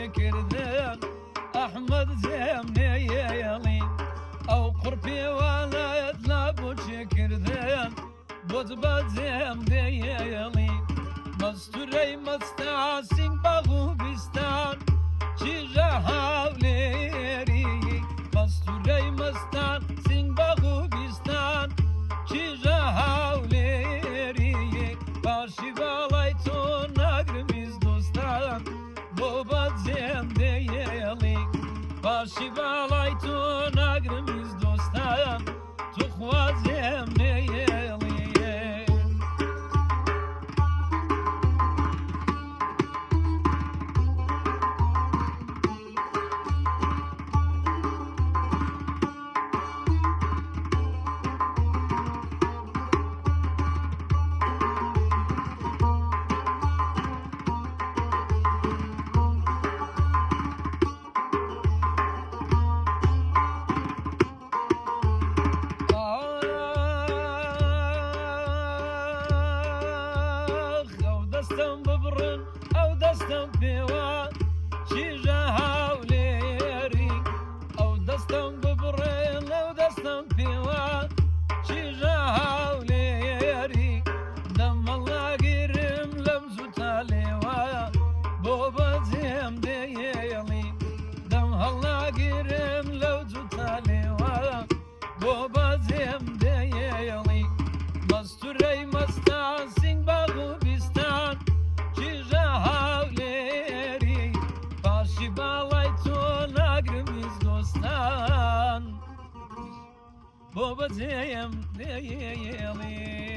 كردان أحمد زمني يلي أو قربي ولا يطلب كردان بوزبا زمني يلي مستوري مستعسين بغو بستان شجا هاوليري مستوري مستعسين بغو بستان شجا هاوليري باشي بالايتون ناgrimiz dostan Bobat zemde yeli Başı balaytun nagrimiz dostan Tuhva zemde yeli دستم ببرن او دستم پیوان شیجا هاوليري او دستم ببرن او دستم پیوان شیجا هاوليري دم الله گیرم لمزو تالیوان بوبا زمده یلی دم الله گیرم لمزو تالیوان بوبا زمده یلی مستوری مستانسین باغو بستان چیجا هاوليري باشی باlaytون nagrimiz dostan بوبا زمده یلی